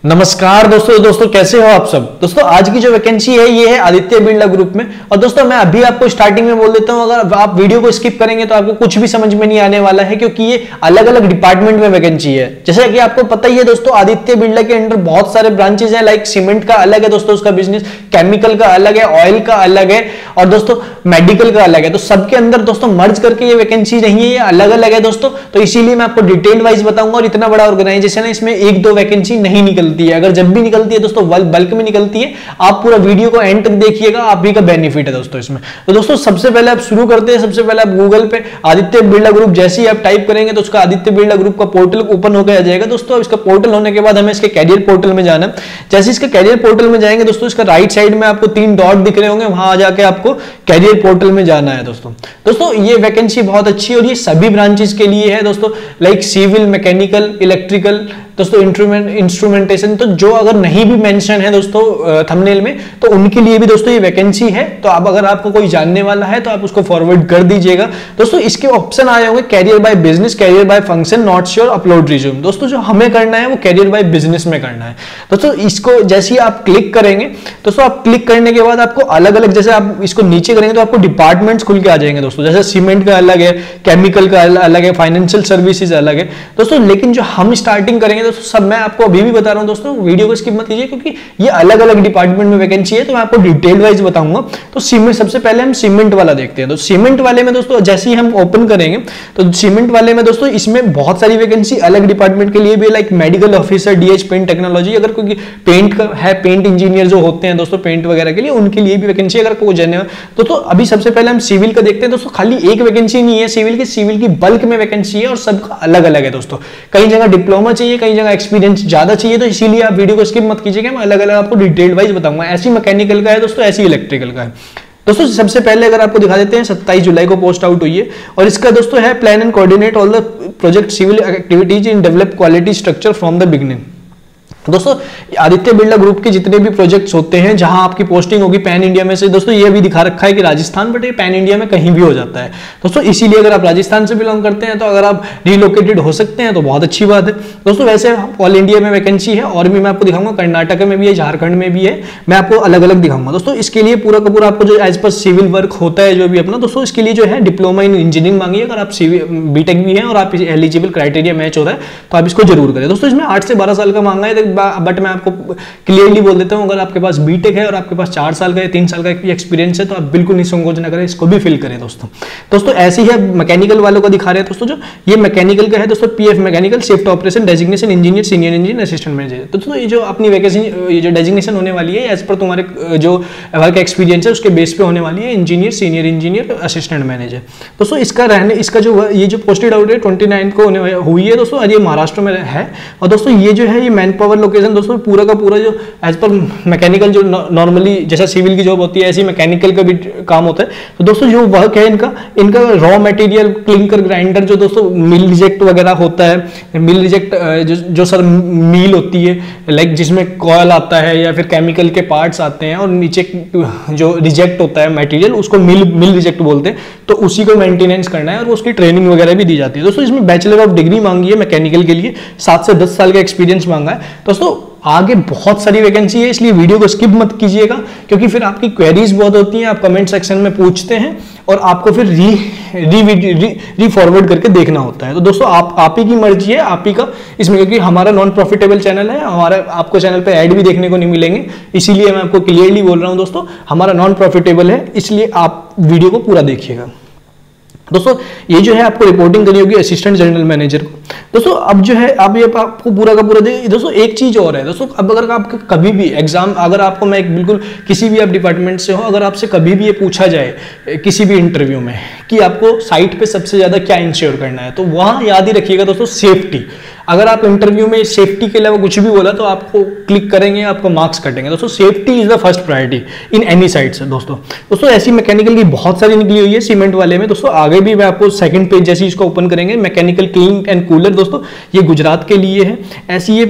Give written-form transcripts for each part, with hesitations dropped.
नमस्कार दोस्तों कैसे हो आप सब। दोस्तों आज की जो वैकेंसी है ये है आदित्य बिरला ग्रुप में। और दोस्तों मैं अभी आपको स्टार्टिंग में बोल देता हूं, अगर आप वीडियो को स्किप करेंगे तो आपको कुछ भी समझ में नहीं आने वाला है, क्योंकि ये अलग अलग डिपार्टमेंट में वैकेंसी है। जैसे कि आपको पता ही है दोस्तों, आदित्य बिरला के अंडर बहुत सारे ब्रांचेस हैं। लाइक सीमेंट का अलग है दोस्तों उसका बिजनेस, केमिकल का अलग है, ऑयल का अलग है और दोस्तों मेडिकल का अलग है। तो सबके अंदर दोस्तों मर्ज करके ये वैकेंसी नहीं है, ये अलग अलग है दोस्तों। तो इसीलिए मैं आपको डिटेल वाइज बताऊंगा। और इतना बड़ा ऑर्गेनाइजेशन है, इसमें एक दो वैकेंसी नहीं निकलती है। अगर जब भी निकलती है दोस्तों बल्क में निकलती है। आप पूरा वीडियो को एंड तक देखिएगा, आप भी का बेनिफिट है दोस्तों इसमें। तो दोस्तों सबसे पहले आप शुरू करते हैं। सबसे पहले आप गूगल पे आदित्य बिरला ग्रुप जैसे ही आप टाइप करेंगे तो उसका आदित्य बिरला ग्रुप का पोर्टल ओपन होकर आ जाएगा दोस्तों। अब इसका पोर्टल होने के बाद हमें इसके कैरियर पोर्टल में जाना है। जैसे इसके कैरियर पोर्टल में जाएंगे दोस्तों, इसका राइट साइड में आपको 3 डॉट दिख रहे होंगे, वहां जाके आपको कैरियर पोर्टल में जाना है दोस्तों ये वैकेंसी बहुत अच्छी है और ये सभी ब्रांचेस के लिए है दोस्तों। लाइक सिविल, मैकेनिकल, इलेक्ट्रिकल दोस्तों, इंस्ट्रूमेंटेशन। तो जो अगर नहीं भी मेंशन है दोस्तों थंबनेल में, तो उनके लिए भी दोस्तों ये वैकेंसी है। तो आप अगर आपको कोई जानने वाला है तो आप उसको फॉरवर्ड कर दीजिएगा दोस्तों। इसके ऑप्शन आए होंगे career by business, career by function, not sure, upload resume. दोस्तों जो हमें करना है वो कैरियर बाय बिजनेस में करना है दोस्तों। इसको जैसे ही आप क्लिक करेंगे दोस्तों, आप क्लिक करने के बाद आपको अलग अलग, जैसे आप इसको नीचे करेंगे तो आपको डिपार्टमेंट्स खुल के आ जाएंगे दोस्तों। जैसे सीमेंट का अलग है, केमिकल का अलग है, फाइनेंशियल सर्विसेज अलग है दोस्तों। लेकिन जो हम स्टार्टिंग करेंगे दोस्तों, सब मैं आपको अभी भी बता रहा हूं दोस्तों, वीडियो को स्किप मत कीजिए क्योंकि ये अलग अलग डिपार्टमेंट में वैकेंसी है। तो मैं आपको डिटेल वाइज बताऊंगा। तो सीमेंट, सबसे पहले हम सीमेंट वाला देखते हैं। तो सीमेंट वाले में दोस्तों जैसे ही हम ओपन करेंगे तो सीमेंट वाले में दोस्तों इसमें बहुत सारी वैकेंसी अलग डिपार्टमेंट के लिए भी, like medical officer, DH paint technology, अगर कोई पेंट का है, पेंट इंजीनियर जो होते हैं दोस्तों पेंट वगैरह के लिए, उनके लिए भी वैकेंसी अगर कोई जाने दोस्तों। अभी सबसे पहले हम सिविल का देखते हैं दोस्तों। खाली एक वैकेंसी नहीं है सिविल की बल्क में वैकेंसी है और सबका अलग अलग है दोस्तों। कई जगह डिप्लोमा चाहिए, कई जगह एक्सपीरियंस ज्यादा चाहिए। तो इसीलिए आप वीडियो को स्किप मत कीजिएगा, मैं अलग अलग आपको डिटेल वाइज बताऊंगा। ऐसी मैकेनिकल का है दोस्तों, ऐसी इलेक्ट्रिकल का है दोस्तों। सबसे पहले अगर आपको दिखा देते हैं, 27 जुलाई को पोस्ट आउट हुई है और इसका दोस्तों है plan and coordinate all the project civil activities in develop quality structure from the beginning. दोस्तों आदित्य बिरला ग्रुप के जितने भी प्रोजेक्ट्स होते हैं जहां आपकी पोस्टिंग होगी पैन इंडिया में से दोस्तों, ये भी दिखा रखा है कि राजस्थान, बट ये पैन इंडिया में कहीं भी हो जाता है दोस्तों। इसीलिए अगर आप राजस्थान से बिलोंग करते हैं तो अगर आप रिलोकेटेड हो सकते हैं तो बहुत अच्छी बात है दोस्तों। वैसे ऑल इंडिया में वैकेंसी है और भी मैं आपको दिखाऊंगा, कर्नाटक में भी है, झारखंड में भी है, मैं आपको अलग अलग दिखाऊंगा दोस्तों। इसके लिए पूरा का पूरा आपको जो एज पर सिविल वर्क होता है जो भी अपना दोस्तों, इसके लिए जो है डिप्लोमा इन इंजीनियरिंग मांगी है। अगर आप बीटेक भी है और आप एलिजिबल क्राइटेरिया मैच होता है तो आप इसको जरूर करें दोस्तों। इसमें 8 से 12 साल का मांगा है, बट मैं आपको क्लियरली बोल देता हूं, अगर आपके पास बीटेक है और आपके पास 4 साल का या 3 साल का एक्सपीरियंस है तो आप बिल्कुल नहीं संकोच ना करें, इसको भी फिल करें दोस्तों। ऐसे ही मैकेनिकल वालों का दिखा रहे हैं दोस्तों। जो ये मैकेनिकल का है दोस्तों, PF mechanical, shift operation, designation engineer, senior engineer, assistant manager. दोस्तों ये जो अपनी वैकेंसी, ये जो डेजिग्नेशन होने वाली है एज पर तुम्हारे जो वर्क एक्सपीरियंस है उसके बेस पे होने वाली है, engineer, senior engineer, assistant manager दोस्तों। इसका जो पोस्टेड आउट है 29 को हुई है दोस्तों, और ये महाराष्ट्र में है। और दोस्तों ये जो है ये मैन पावर लोकेशन दोस्तों, पूरा का पूरा जो एज पर मैकेनिकल जो नॉर्मली जैसा सिविल की जॉब होती है ऐसी मैकेनिकल का भी काम होता है। तो दोस्तों जो वर्क है इनका रॉ मटेरियल, क्लिंकर ग्राइंडर, जो दोस्तों मिल रिजेक्ट वगैरह होता है, मिल रिजेक्ट जो सर मील होती है, लाइक जिसमें कॉयल आता है या फिर केमिकल के पार्ट्स आते हैं और नीचे जो रिजेक्ट होता है मटेरियल उसको मिल रिजेक्ट बोलते हैं। तो उसी को मेंटेनेंस करना है और उसकी ट्रेनिंग वगैरह भी दी जाती है दोस्तों। इसमें बैचलर ऑफ डिग्री मांगी है मैकेनिकल के लिए, 7 से 10 साल का एक्सपीरियंस मांगा है दोस्तों। आगे बहुत सारी वैकेंसी है, इसलिए वीडियो को स्किप मत कीजिएगा क्योंकि फिर आपकी क्वेरीज बहुत होती हैं, आप कमेंट सेक्शन में पूछते हैं और आपको फिर री फॉरवर्ड करके देखना होता है। तो दोस्तों आप ही की मर्जी है, आप ही का इसमें, क्योंकि हमारा नॉन प्रॉफिटेबल चैनल है, हमारा आपको चैनल पे ऐड भी देखने को नहीं मिलेंगे। इसीलिए मैं आपको क्लियरली बोल रहा हूं दोस्तों, हमारा नॉन प्रॉफिटेबल है, इसलिए आप वीडियो को पूरा देखिएगा दोस्तों। ये जो है आपको रिपोर्टिंग करनी होगी असिस्टेंट जनरल मैनेजर को दोस्तों। अब जो है अब ये आपको पूरा का पूरा दोस्तों। एक चीज और है दोस्तों, अब अगर आप कभी भी एग्जाम, अगर आपको मैं बिल्कुल किसी भी आप डिपार्टमेंट से हो, अगर आपसे कभी भी ये पूछा जाए किसी भी इंटरव्यू में कि आपको साइट पे सबसे ज्यादा क्या इंश्योर करना है, तो वहां याद ही रखिएगा दोस्तों, सेफ्टी। अगर आप इंटरव्यू में सेफ्टी के अलावा कुछ भी बोला तो आपको क्लिक करेंगे, आपको मार्क्स कटेंगे दोस्तों। Safety is the first priority in any site से दोस्तों। ऐसी मैकेनिकल की बहुत सारी निकली हुई है सीमेंट वाले में दोस्तों। आगे भी मैं आपको सेकंड पेज जैसे इसको ओपन करेंगे, मैकेनिकल क्लीनिंग एंड कूलर दोस्तों, ये गुजरात के लिए है। ऐसी ये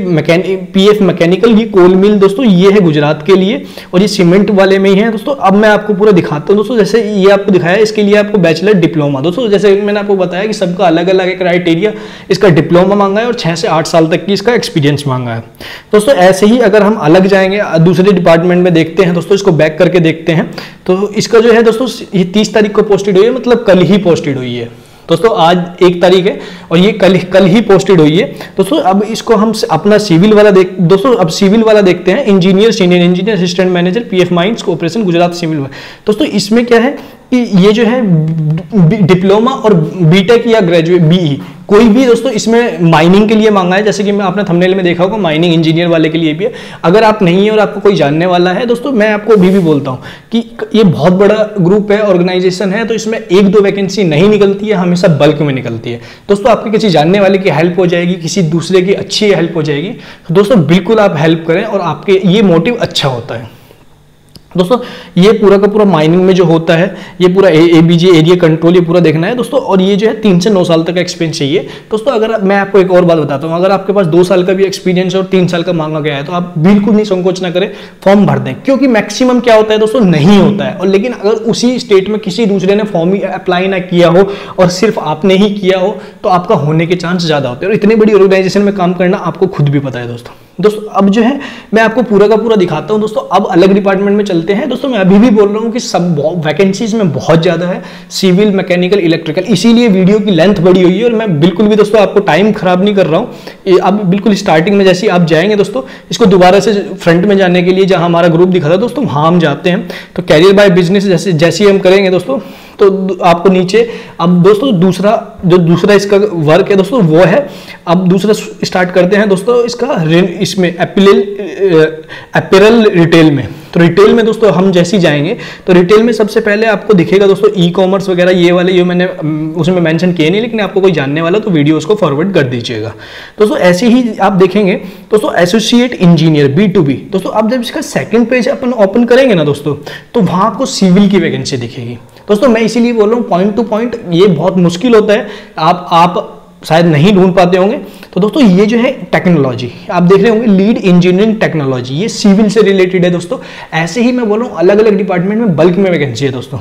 पीएफ मैकेनिकल, ये कोल मिल दोस्तों, ये है गुजरात के लिए और ये सीमेंट वाले में ही है दोस्तों। अब मैं आपको पूरा दिखाता हूँ दोस्तों। जैसे ये आपको दिखाया, इसके लिए आपको बैचलर डिप्लोमा दोस्तों, जैसे मैंने आपको बताया कि सबका अलग अलग क्राइटेरिया, इसका डिप्लोमा मांगा है और 6 से 8 साल तक की इसका एक्सपीरियंस मांगा है दोस्तों। ऐसे ही अगर हम अलग जाएंगे दूसरे डिपार्टमेंट में देखते हैं दोस्तों, इसको बैक करके देखते हैं तो इसका जो है दोस्तों ये 30 तारीख को पोस्टेड हुई है, मतलब कल ही पोस्टेड हुई है दोस्तों। आज 1 तारीख है और ये कल ही पोस्टेड हुई है दोस्तों। अब इसको हम अपना सिविल वाला दोस्तों अब सिविल वाला देखते हैं, engineer, senior engineer, assistant manager, PF mines corporation Gujarat civil. दोस्तों इसमें क्या है कि ये जो है डिप्लोमा और बीटेक या ग्रेजुएट बीई कोई भी दोस्तों इसमें माइनिंग के लिए मांगा है, जैसे कि मैं आपने थंबनेल में देखा होगा माइनिंग इंजीनियर वाले के लिए भी है। अगर आप नहीं है और आपको कोई जानने वाला है दोस्तों, मैं आपको अभी भी बोलता हूं कि ये बहुत बड़ा ग्रुप है, ऑर्गेनाइजेशन है, तो इसमें 1-2 वैकेंसी नहीं निकलती है, हमेशा बल्क में निकलती है दोस्तों। आपके किसी जानने वाले की हेल्प हो जाएगी, किसी दूसरे की अच्छी हेल्प हो जाएगी, तो दोस्तों बिल्कुल आप हेल्प करें और आपके ये मोटिव अच्छा होता है दोस्तों। ये पूरा का पूरा माइनिंग में जो होता है, ये पूरा एबीजे एरिया कंट्रोल ये पूरा देखना है दोस्तों। और ये जो है 3 से 9 साल तक का एक्सपीरियंस चाहिए दोस्तों। अगर मैं आपको एक और बात बताता हूँ, अगर आपके पास 2 साल का भी एक्सपीरियंस और 3 साल का मांगा गया है तो आप बिल्कुल नहीं संकोच ना करें, फॉर्म भर दें, क्योंकि मैक्सिमम क्या होता है दोस्तों नहीं होता है। और लेकिन अगर उसी स्टेट में किसी दूसरे ने फॉर्म ही अप्लाई ना किया हो और सिर्फ आपने ही किया हो तो आपका होने के चांस ज्यादा होते हैं। और इतनी बड़ी ऑर्गेनाइजेशन में काम करना आपको खुद भी पता है दोस्तों। अब जो है मैं आपको पूरा का पूरा दिखाता हूं दोस्तों। अब अलग डिपार्टमेंट में चलते हैं दोस्तों। मैं अभी भी बोल रहा हूं कि सब वैकेंसीज में बहुत ज्यादा है, सिविल, मैकेनिकल, इलेक्ट्रिकल, इसीलिए वीडियो की लेंथ बड़ी हुई है। और मैं बिल्कुल भी दोस्तों आपको टाइम खराब नहीं कर रहा हूं। अब बिल्कुल स्टार्टिंग में जैसे आप जाएंगे दोस्तों, इसको दोबारा से फ्रंट में जाने के लिए जहां हमारा ग्रुप दिखा था दोस्तों, वहां हम जाते हैं तो कैरियर बाय बिजनेस जैसे ही हम करेंगे दोस्तों तो आपको नीचे अब दोस्तों दूसरा इसका वर्क है दोस्तों वो है। अब दूसरा स्टार्ट करते हैं दोस्तों इसका इसमें अपैरल रिटेल में। तो रिटेल में दोस्तों हम जैसे ही जाएंगे तो रिटेल में सबसे पहले आपको दिखेगा दोस्तों ई कॉमर्स वगैरह ये वाले, ये मैंने उसमें मेंशन किए नहीं, लेकिन आपको कोई जानने वाला तो वीडियो उसको फॉरवर्ड कर दीजिएगा दोस्तों। ऐसे ही आप देखेंगे दोस्तों एसोसिएट इंजीनियर B2B दोस्तों। अब जब इसका सेकंड पेज अपन ओपन करेंगे ना दोस्तों तो वहां आपको सिविल की वैकेंसी दिखेगी दोस्तों। मैं इसीलिए बोल रहा हूँ पॉइंट टू पॉइंट ये बहुत मुश्किल होता है, आप शायद नहीं ढूंढ पाते होंगे। तो दोस्तों ये जो है टेक्नोलॉजी आप देख रहे होंगे, लीड इंजीनियरिंग टेक्नोलॉजी, ये सिविल से रिलेटेड है दोस्तों। ऐसे ही मैं बोल रहा हूँ अलग अलग डिपार्टमेंट में बल्क में वैकेंसी है दोस्तों,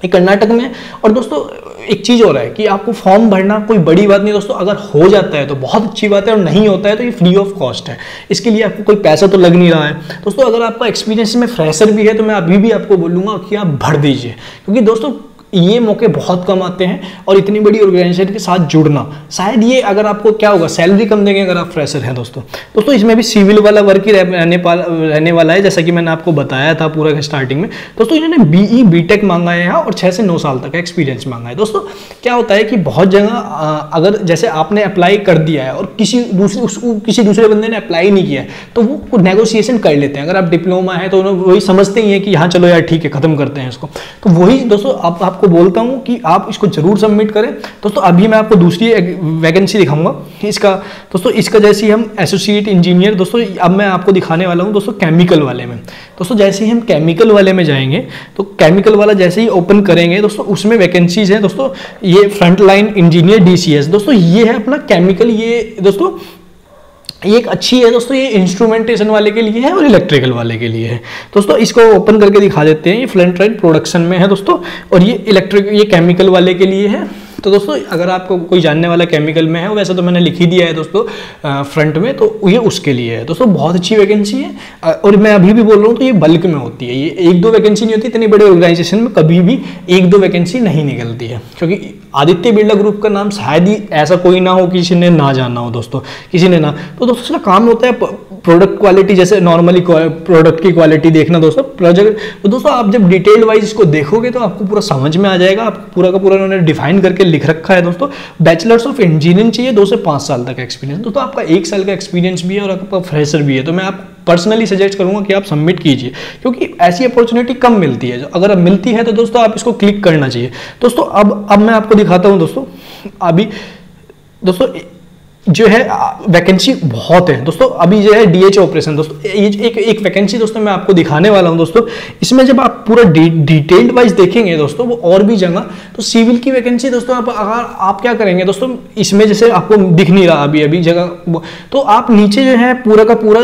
ये कर्नाटक में। और दोस्तों एक चीज हो रहा है कि आपको फॉर्म भरना कोई बड़ी बात नहीं दोस्तों, अगर हो जाता है तो बहुत अच्छी बात है और नहीं होता है तो ये फ्री ऑफ कॉस्ट है, इसके लिए आपको कोई पैसा तो लग नहीं रहा है दोस्तों। अगर आपका एक्सपीरियंस में फ्रेशर भी है तो मैं अभी भी आपको बोलूंगा कि आप भर दीजिए, क्योंकि दोस्तों ये मौके बहुत कम आते हैं। और इतनी बड़ी ऑर्गेनाइजेशन के साथ जुड़ना, शायद ये अगर आपको क्या होगा सैलरी कम देंगे अगर आप फ्रेशर हैं दोस्तों। इसमें भी सिविल वाला वर्क ही रहने वाला है, जैसा कि मैंने आपको बताया था पूरा स्टार्टिंग में दोस्तों। इन्होंने बीई बीटेक मांगा है यहाँ और 6 से 9 साल तक का एक्सपीरियंस मांगा है दोस्तों। क्या होता है कि बहुत जगह अगर जैसे आपने अप्लाई कर दिया है और किसी दूसरे बंदे ने अप्लाई नहीं किया है तो वो नेगोशिएशन कर लेते हैं। अगर आप डिप्लोमा है तो वही समझते ही है कि हाँ चलो यार ठीक है खत्म करते हैं इसको। तो वही दोस्तों आपको बोलता हूं कि आप इसको जरूर सबमिट करें दोस्तों। अभी मैं आपको दूसरी वैकेंसी दिखाऊंगा इसका दोस्तों। इसका जैसे ही हम एसोसिएट इंजीनियर दोस्तों, अब मैं आपको दिखाने वाला हूं दोस्तों केमिकल वाले में दोस्तों। जैसे ही हम केमिकल वाले में जाएंगे तो केमिकल वाला जैसे ही ओपन करेंगे दोस्तों, उसमें वैकेंसीज हैं दोस्तों। ये फ्रंट लाइन इंजीनियर DCS दोस्तों, ये है अपना केमिकल। ये दोस्तों ये एक अच्छी है दोस्तों, ये इंस्ट्रूमेंटेशन वाले के लिए है और इलेक्ट्रिकल वाले के लिए है दोस्तों। इसको ओपन करके दिखा देते हैं। ये फ्रंट लाइन प्रोडक्शन में है दोस्तों और ये केमिकल वाले के लिए है। तो दोस्तों अगर आपको कोई जानने वाला केमिकल में है, वैसे तो मैंने लिख ही दिया है दोस्तों फ्रंट में, तो ये उसके लिए है दोस्तों। बहुत अच्छी वैकेंसी है और मैं अभी भी बोल रहा हूँ तो ये बल्क में होती है, ये 1-2 वैकेंसी नहीं होती। इतनी बड़े ऑर्गेनाइजेशन में कभी भी 1-2 वैकेंसी नहीं निकलती है, क्योंकि आदित्य बिरला ग्रुप का नाम शायद ही ऐसा कोई ना हो किसी ने ना जाना हो दोस्तों, किसी ने ना। तो दोस्तों इसका काम होता है प्रोडक्ट क्वालिटी, जैसे नॉर्मली प्रोडक्ट की क्वालिटी देखना दोस्तों प्रोजेक्ट। तो दोस्तों आप जब डिटेल वाइज इसको देखोगे तो आपको पूरा समझ में आ जाएगा। आपको पूरा का पूरा उन्होंने डिफाइन करके लिख रखा है दोस्तों। बैचलर्स ऑफ इंजीनियरिंग चाहिए, 2 से 5 साल तक एक्सपीरियंस दोस्तों। आपका 1 साल का एक्सपीरियंस भी है और आपका फ्रेशर भी है, तो मैं आप पर्सनली सजेस्ट करूंगा कि आप सबमिट कीजिए, क्योंकि ऐसी अपॉर्चुनिटी कम मिलती है। अगर मिलती है तो दोस्तों आप इसको क्लिक करना चाहिए दोस्तों। अब मैं आपको दिखाता हूं दोस्तों। अभी दोस्तों जो है वैकेंसी बहुत है दोस्तों। अभी जो है DH ऑपरेशन दोस्तों, ये एक वैकेंसी दोस्तों मैं आपको दिखाने वाला हूं दोस्तों। इसमें जब आप पूरा डिटेल्ड वाइज देखेंगे दोस्तों, वो और भी जगह तो सिविल की वैकेंसी दोस्तों। अगर आप क्या करेंगे दोस्तों, इसमें जैसे आपको दिख नहीं रहा अभी जगह, तो आप नीचे जो है पूरा का पूरा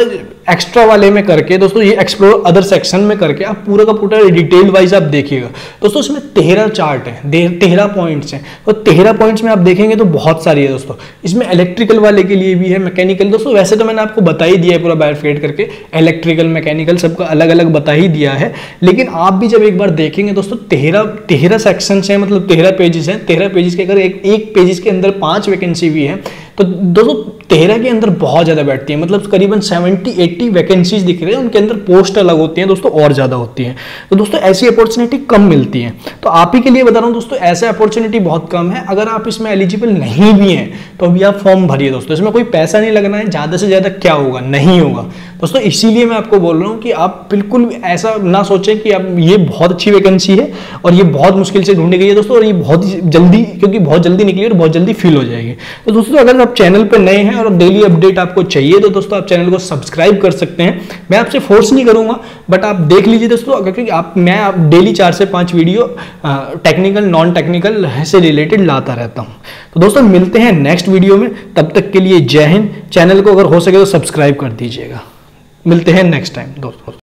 एक्स्ट्रा वाले में करके दोस्तों, ये एक्सप्लोर अदर सेक्शन में करके आप पूरा का पूरा डिटेल वाइज आप देखिएगा दोस्तों। इसमें 13 चार्ट है, 13 पॉइंट्स हैं, और 13 पॉइंट्स में आप देखेंगे तो बहुत सारी है दोस्तों। इसमें इलेक्ट्रिकल इलेक्ट्रिकल वाले के लिए भी है, मैकेनिकल। दोस्तों वैसे तो मैंने आपको बता ही दिया है पूरा बाइफरकेट करके, इलेक्ट्रिकल मैकेनिकल सबका अलग अलग बता ही दिया है। लेकिन आप भी जब एक बार देखेंगे दोस्तों 13 सेक्शन है, मतलब 13 पेजेस हैं। 13 पेजेस के अगर एक पेजेस के अंदर 5 वैकेंसी भी है तो दोस्तों 13 के अंदर बहुत ज़्यादा बैठती है, मतलब करीबन 70-80 वैकेंसीज दिख रहे हैं, उनके अंदर पोस्ट अलग होती हैं दोस्तों, और ज़्यादा होती हैं। तो दोस्तों ऐसी अपॉर्चुनिटी कम मिलती है, तो आप ही के लिए बता रहा हूँ दोस्तों, ऐसे अपॉर्चुनिटी बहुत कम है। अगर आप इसमें एलिजिबल नहीं भी हैं तो अभी आप फॉर्म भरिए दोस्तों, इसमें कोई पैसा नहीं लगना है, ज़्यादा से ज़्यादा क्या होगा, नहीं होगा दोस्तों। इसीलिए मैं आपको बोल रहा हूँ कि आप बिल्कुल ऐसा ना सोचें कि आप ये बहुत अच्छी वैकेंसी है और ये बहुत मुश्किल से ढूंढी गई है दोस्तों, और ये बहुत जल्दी, क्योंकि बहुत जल्दी निकली और बहुत जल्दी फिल हो जाएगी। तो दोस्तों अगर आप चैनल पर नए हैं और डेली अपडेट आपको चाहिए तो दोस्तों आप चैनल को सब्सक्राइब कर सकते हैं। मैं आपसे फोर्स नहीं करूंगा, बट आप देख लीजिए दोस्तों, क्योंकि मैं डेली 4 से 5 वीडियो टेक्निकल नॉन टेक्निकल से रिलेटेड लाता रहता हूं। तो दोस्तों मिलते हैं नेक्स्ट वीडियो में, तब तक के लिए जय हिंद। चैनल को अगर हो सके तो सब्सक्राइब कर दीजिएगा। मिलते हैं नेक्स्ट टाइम दोस्तों।